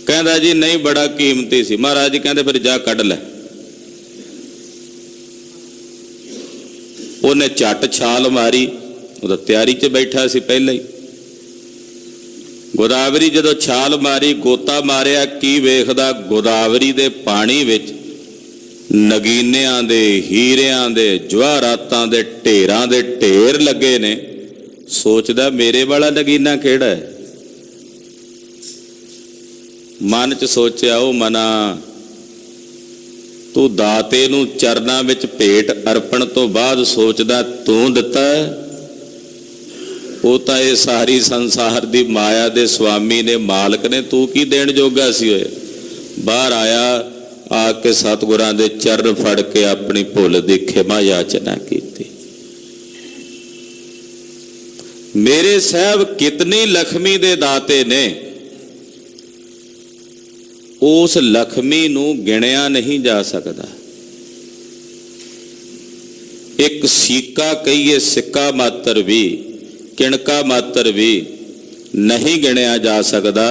ਕਹਿੰਦਾ ਜੀ ਨਹੀਂ, ਬੜਾ ਕੀਮਤੀ ਸੀ। ਮਹਾਰਾਜ ਜੀ ਕਹਿੰਦੇ ਫਿਰ ਜਾ ਕੱਢ ਲੈ। ਉਹਨੇ ਝੱਟ ਛਾਲ ਮਾਰੀ, ਉਹਦਾ ਤਿਆਰੀ 'ਚ ਬੈਠਾ ਸੀ ਪਹਿਲਾਂ ਹੀ। ਗੋਦਾਵਰੀ ਜਦੋਂ ਛਾਲ ਮਾਰੀ, ਗੋਤਾ ਮਾਰਿਆ, ਕੀ ਵੇਖਦਾ? ਗੋਦਾਵਰੀ ਦੇ ਪਾਣੀ ਵਿੱਚ ਨਗੀਨਿਆਂ ਦੇ, ਹੀਰਿਆਂ ਦੇ, ਜਵਾਹਰਾਤਾਂ ਦੇ ਢੇਰਾਂ ਦੇ ਢੇਰ ਲੱਗੇ ਨੇ। ਸੋਚਦਾ ਮੇਰੇ ਵਾਲਾ ਨਗੀਨਾ ਕਿਹੜਾ ਹੈ? ਮਨ 'ਚ ਸੋਚਿਆ, ਉਹ ਮਨਾ, ਤੂੰ ਦਾਤੇ ਨੂੰ ਚਰਨਾਂ ਵਿੱਚ ਭੇਟ ਅਰਪਣ ਤੋਂ ਬਾਅਦ ਸੋਚਦਾ ਤੂੰ ਦਿੱਤਾ ਹੈ? ਉਹ ਤਾਂ ਇਹ ਸਾਰੀ ਸੰਸਾਰ ਦੀ ਮਾਇਆ ਦੇ ਸੁਆਮੀ ਨੇ, ਮਾਲਕ ਨੇ, ਤੂੰ ਕੀ ਦੇਣ ਜੋਗਾ ਸੀ ਹੋਏ? ਬਾਹਰ ਆਇਆ, ਆ ਕੇ ਸਤਿਗੁਰਾਂ ਦੇ ਚਰਨ ਫੜ ਕੇ ਆਪਣੀ ਭੁੱਲ ਦੀ ਖਿਮਾ ਯਾਚਨਾ ਕੀਤੀ। ਮੇਰੇ ਸਾਹਿਬ ਕਿਤਨੀ ਲక్ష్ਮੀ ਦੇ ਦਾਤੇ ਨੇ, ਉਸ ਲక్ష్ਮੀ ਨੂੰ ਗਿਣਿਆ ਨਹੀਂ ਜਾ ਸਕਦਾ। ਇੱਕ ਸਿੱਕਾ ਕਹੀਏ, ਸਿੱਕਾ ਮਾਤਰ ਵੀ, ਕਿਣਕਾ ਮਾਤਰ ਵੀ ਨਹੀਂ ਗਿਣਿਆ ਜਾ ਸਕਦਾ।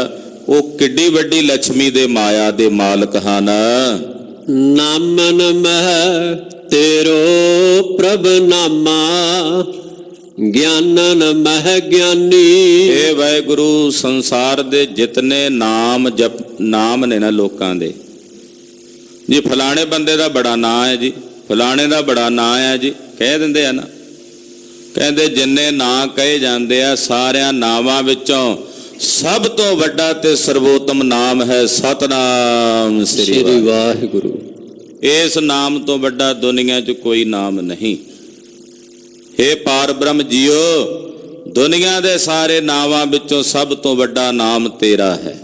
ਉਹ ਕਿੱਡੀ ਵੱਡੀ ਲక్ష్ਮੀ ਦੇ ਮਾਇਆ ਦੇ ਮਾਲਕ ਹਨ। ਨਾਮਨ ਮਹਿ ਤੇਰੋ ਪ੍ਰਭ ਨਾਮਾ, ਗਿਆਨਨ ਮਹਿ ਗਿਆਨੀ। ਇਹ ਵਾਹਿਗੁਰੂ, ਸੰਸਾਰ ਦੇ ਜਿਤਨੇ ਨਾਮ ਨੇ ਨਾ ਲੋਕਾਂ ਦੇ, ਜੀ ਫਲਾਣੇ ਬੰਦੇ ਦਾ ਬੜਾ ਨਾਂ ਹੈ, ਜੀ ਫਲਾਣੇ ਦਾ ਬੜਾ ਨਾਂ ਹੈ, ਜੀ ਕਹਿ ਦਿੰਦੇ ਆ ਨਾ। ਕਹਿੰਦੇ ਜਿੰਨੇ ਨਾਂ ਕਹੇ ਜਾਂਦੇ ਆ, ਸਾਰਿਆਂ ਨਾਵਾਂ ਵਿੱਚੋਂ ਸਭ ਤੋਂ ਵੱਡਾ ਤੇ ਸਰਵੋਤਮ ਨਾਮ ਹੈ ਸਤਨਾਮ ਸ੍ਰੀ ਵਾਹਿਗੁਰੂ। ਇਸ ਨਾਮ ਤੋਂ ਵੱਡਾ ਦੁਨੀਆ 'ਚ ਕੋਈ ਨਾਮ ਨਹੀਂ। ਹੇ ਪਾਰ ਬ੍ਰਹਮ ਜੀਓ, ਦੁਨੀਆ ਦੇ ਸਾਰੇ ਨਾਵਾਂ ਵਿੱਚੋਂ ਸਭ ਤੋਂ ਵੱਡਾ ਨਾਮ ਤੇਰਾ ਹੈ।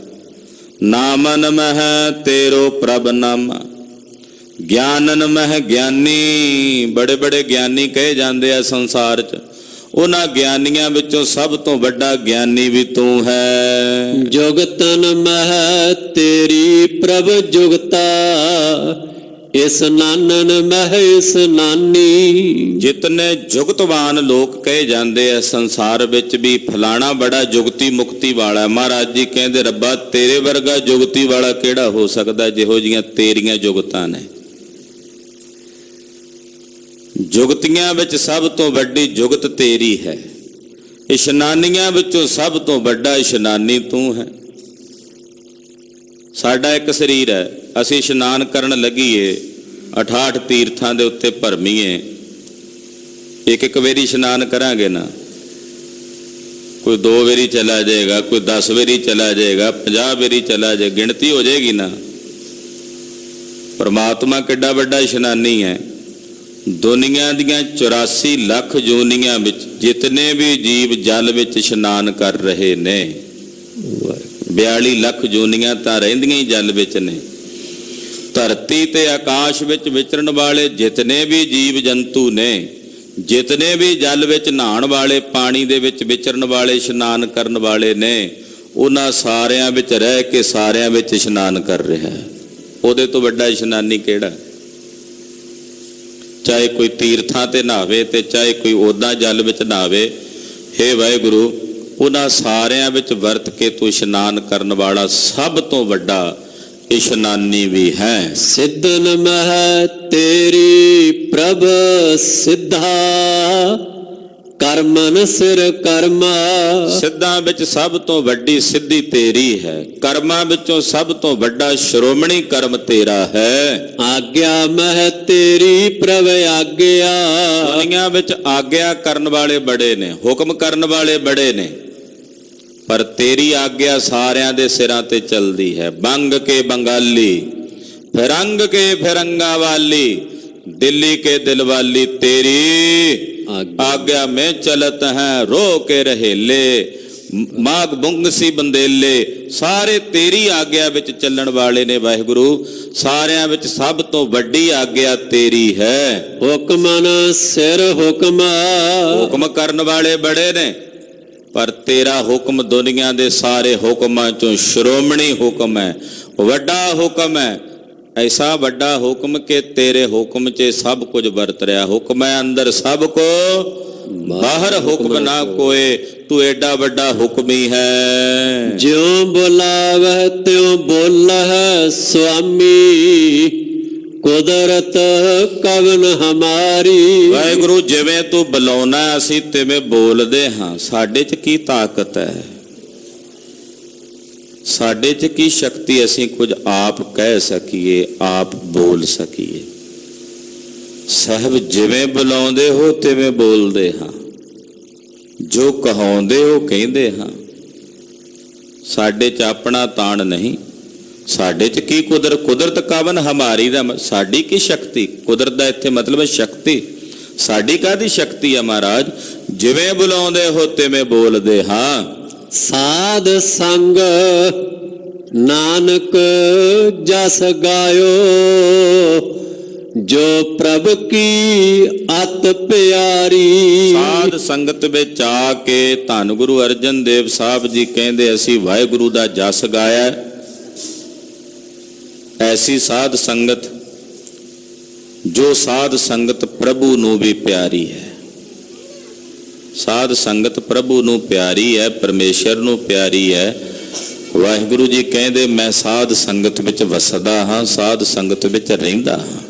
ਨਾਮਨ ਮਹਿ ਤੇਰੋ ਪ੍ਰਭ ਨਾਮਾ, ਗਿਆਨਨ ਮਹਿ ਗਿਆਨੀ। ਬੜੇ ਬੜੇ ਗਿਆਨੀ ਕਹੇ ਜਾਂਦੇ ਆ ਸੰਸਾਰ 'ਚ, ਉਹਨਾਂ ਗਿਆਨੀਆਂ ਵਿੱਚੋਂ ਸਭ ਤੋਂ ਵੱਡਾ ਗਿਆਨੀ ਵੀ ਤੂੰ ਹੈ। ਜੁਗਤਨ ਮਹਿ ਤੇਰੀ ਪ੍ਰਭ ਜੁਗਤਾ, ਇਸ ਨਾਨਨ ਮਹਿ ਇਸ ਨਾਨੀ। ਜਿਤਨੇ ਜੁਗਤਵਾਨ ਲੋਕ ਕਹੇ ਜਾਂਦੇ ਆ ਸੰਸਾਰ ਵਿੱਚ ਵੀ, ਫਲਾਣਾ ਬੜਾ ਜੁਗਤੀ ਮੁਕਤੀ ਵਾਲਾ। ਮਹਾਰਾਜ ਜੀ ਕਹਿੰਦੇ ਰੱਬਾ ਤੇਰੇ ਵਰਗਾ ਜੁਗਤੀ ਵਾਲਾ ਕਿਹੜਾ ਹੋ ਸਕਦਾ, ਜਿਹੋ ਜੀਆਂ ਤੇਰੀਆਂ ਜੁਗਤਾਂ ਨੇ। ਜੁਗਤੀਆਂ ਵਿੱਚ ਸਭ ਤੋਂ ਵੱਡੀ ਜੁਗਤ ਤੇਰੀ ਹੈ। ਇਸ਼ਨਾਨੀਆਂ ਵਿੱਚੋਂ ਸਭ ਤੋਂ ਵੱਡਾ ਇਸ਼ਨਾਨੀ ਤੂੰ ਹੈ। ਸਾਡਾ ਇੱਕ ਸਰੀਰ ਹੈ, ਅਸੀਂ ਇਸ਼ਨਾਨ ਕਰਨ ਲੱਗੀਏ, 68 ਤੀਰਥਾਂ ਦੇ ਉੱਤੇ ਭਰਮੀਏ, ਇੱਕ ਇੱਕ ਵਾਰੀ ਇਸ਼ਨਾਨ ਕਰਾਂਗੇ ਨਾ, ਕੋਈ 2 ਵਾਰੀ ਚਲਾ ਜਾਏਗਾ, ਕੋਈ 10 ਵਾਰੀ ਚਲਾ ਜਾਏਗਾ, 50 ਵਾਰੀ ਚਲਾ ਜਾਏ, ਗਿਣਤੀ ਹੋ ਜਾਏਗੀ ਨਾ। ਪਰਮਾਤਮਾ ਕਿੱਡਾ ਵੱਡਾ ਇਸ਼ਨਾਨੀ ਹੈ। ਦੁਨੀਆ ਦੀਆਂ 84 ਲੱਖ ਜੋਨੀਆਂ ਵਿੱਚ ਜਿਤਨੇ ਵੀ ਜੀਵ ਜਲ ਵਿੱਚ ਇਸ਼ਨਾਨ ਕਰ ਰਹੇ ਨੇ, 42 ਲੱਖ ਜੋਨੀਆਂ ਤਾਂ ਰਹਿੰਦੀਆਂ ਹੀ ਜਲ ਵਿੱਚ ਨੇ। ਧਰਤੀ ਤੇ ਆਕਾਸ਼ ਵਿੱਚ ਵਿਚਰਨ ਵਾਲੇ ਜਿਤਨੇ ਵੀ ਜੀਵ ਜੰਤੂ ਨੇ, ਜਿਤਨੇ ਵੀ ਜਲ ਵਿੱਚ ਨਹਾਉਣ ਵਾਲੇ, ਪਾਣੀ ਦੇ ਵਿੱਚ ਵਿਚਰਨ ਵਾਲੇ, ਇਸ਼ਨਾਨ ਕਰਨ ਵਾਲੇ ਨੇ, ਉਹਨਾਂ ਸਾਰਿਆਂ ਵਿੱਚ ਰਹਿ ਕੇ ਸਾਰਿਆਂ ਵਿੱਚ ਇਸ਼ਨਾਨ ਕਰ ਰਿਹਾ ਹੈ। ਉਹਦੇ ਤੋਂ ਵੱਡਾ ਇਸ਼ਨਾਨੀ ਕਿਹੜਾ? ਚਾਹੇ ਕੋਈ ਤੀਰਥਾਂ ਤੇ ਨਹਾਵੇ ਤੇ ਚਾਹੇ ਕੋਈ ਉੱਦਾਂ ਜਲ ਵਿੱਚ ਨਹਾਵੇ, ਹੇ ਵਾਹਿਗੁਰੂ ਉਹਨਾਂ ਸਾਰਿਆਂ ਵਿੱਚ ਵਰਤ ਕੇ ਤੂੰ ਇਸ਼ਨਾਨ ਕਰਨ ਵਾਲਾ ਸਭ ਤੋਂ ਵੱਡਾ ਇਸ਼ਨਾਨੀ ਵੀ ਹੈ। ਸਿੱਧਨ ਮਹਿ ਤੇਰੀ ਪ੍ਰਭ ਸਿੱਧਾ, ਕਰਮਨ ਸਿਰ ਕਰਮਾ। ਸਿੱਧਾਂ ਵਿੱਚ ਸਭ ਤੋਂ ਵੱਡੀ ਸਿੱਧੀ ਤੇਰੀ ਹੈ, ਕਰਮਾਂ ਵਿੱਚੋਂ ਸਭ ਤੋਂ ਵੱਡਾ ਸ਼੍ਰੋਮਣੀ ਕਰਮ ਤੇਰਾ ਹੈ। ਆਗਿਆ ਮਹਿ ਤੇਰੀ ਪ੍ਰਭ ਆਗਿਆ। ਦੁਨੀਆਂ ਵਿੱਚ ਆਗਿਆ ਕਰਨ ਵਾਲੇ ਬੜੇ ਨੇ, ਹੁਕਮ ਕਰਨ ਵਾਲੇ ਬੜੇ ਨੇ, ਪਰ ਤੇਰੀ ਆਗਿਆ ਸਾਰਿਆਂ ਦੇ ਸਿਰਾਂ ਤੇ ਚੱਲਦੀ ਹੈ। ਬੰਗ ਕੇ ਬੰਗਾਲੀ, ਫਿਰੰਗ ਕੇ ਫਿਰੰਗਾ ਵਾਲੀ, ਦਿੱਲੀ ਕੇ ਦਿਲ ਵਾਲੀ, ਤੇਰੀ आज्ञा में चलत है, रो के रहेले, माग बुंगसी बंदेले। सारे तेरी आज्ञा विच चलण वाले ने वाहिगुरु, सारियां विच सब तो वड्डी आज्ञा तेरी है। हुक्मन सिर हुक्म, हुक्म करन वाले बड़े ने, पर तेरा हुक्म दुनिया दे सारे हुक्मां चों श्रोमणी हुक्म है, वड्डा हुक्म है। ਐਸਾ ਵੱਡਾ ਹੁਕਮ ਕਿ ਤੇਰੇ ਹੁਕਮ 'ਚ ਸਭ ਕੁਝ ਵਰਤ ਰਿਹਾ। ਹੁਕਮ ਹੈ ਅੰਦਰ ਸਭ ਕੋ, ਬਾਹਰ ਹੁਕਮ ਨਾ ਕੋਏ। ਤੂੰ ਐਡਾ ਵੱਡਾ ਹੁਕਮੀ ਹੈ। ਜਿਉ ਬੁਲਾਵਹਿ ਤਿਉ ਬੋਲਹਿ ਸੁਆਮੀ, ਕੁਦਰਤ ਕਵਨ ਹਮਾਰੀ। ਵਾਹਿਗੁਰੂ ਜਿਵੇਂ ਤੂੰ ਬੁਲਾਉਣਾ ਅਸੀਂ ਤਿਵੇਂ ਬੋਲਦੇ ਹਾਂ। ਸਾਡੇ 'ਚ ਕੀ ਤਾਕਤ ਹੈ, ਸਾਡੇ 'ਚ ਕੀ ਸ਼ਕਤੀ, ਅਸੀਂ ਕੁਝ ਆਪ ਕਹਿ ਸਕੀਏ, ਆਪ ਬੋਲ ਸਕੀਏ। ਸਾਹਿਬ ਜਿਵੇਂ ਬੁਲਾਉਂਦੇ ਹੋ ਤਿਵੇਂ ਬੋਲਦੇ ਹਾਂ, ਜੋ ਕਹਾਉਂਦੇ ਹੋ ਕਹਿੰਦੇ ਹਾਂ। ਸਾਡੇ 'ਚ ਆਪਣਾ ਤਾਣ ਨਹੀਂ। ਸਾਡੇ 'ਚ ਕੀ ਕੁਦਰਤ ਕਵਨ ਹਮਾਰੀ ਦਾ ਸਾਡੀ ਕੀ ਸ਼ਕਤੀ। ਕੁਦਰਤ ਦਾ ਇੱਥੇ ਮਤਲਬ ਹੈ ਸ਼ਕਤੀ। ਸਾਡੀ ਕਾਹਦੀ ਸ਼ਕਤੀ ਹੈ ਮਹਾਰਾਜ? ਜਿਵੇਂ ਬੁਲਾਉਂਦੇ ਹੋ ਤਿਵੇਂ ਬੋਲਦੇ ਹਾਂ। ਸਾਧ ਸੰਗ ਨਾਨਕ ਜਸ ਗਾਇਓ, ਜੋ ਪ੍ਰਭ ਕੀ ਅਤ ਪਿਆਰੀ। ਸਾਧ ਸੰਗਤ ਵਿੱਚ ਆ ਕੇ ਧੰਨ ਗੁਰੂ ਅਰਜਨ ਦੇਵ ਸਾਹਿਬ ਜੀ ਕਹਿੰਦੇ ਅਸੀਂ ਵਾਹਿਗੁਰੂ ਦਾ ਜਸ ਗਾਇਆ। ਐਸੀ ਸਾਧ ਸੰਗਤ, ਜੋ ਸਾਧ ਸੰਗਤ ਪ੍ਰਭੂ ਨੂੰ ਵੀ ਪਿਆਰੀ ਹੈ। ਸਾਧ ਸੰਗਤ ਪ੍ਰਭੂ ਨੂੰ ਪਿਆਰੀ ਹੈ, ਪਰਮੇਸ਼ਰ ਨੂੰ ਪਿਆਰੀ ਹੈ। ਵਾਹਿਗੁਰੂ ਜੀ ਕਹਿੰਦੇ ਮੈਂ ਸਾਧ ਸੰਗਤ ਵਿੱਚ ਵਸਦਾ ਹਾਂ, ਸਾਧ ਸੰਗਤ ਵਿੱਚ ਰਹਿੰਦਾ ਹਾਂ।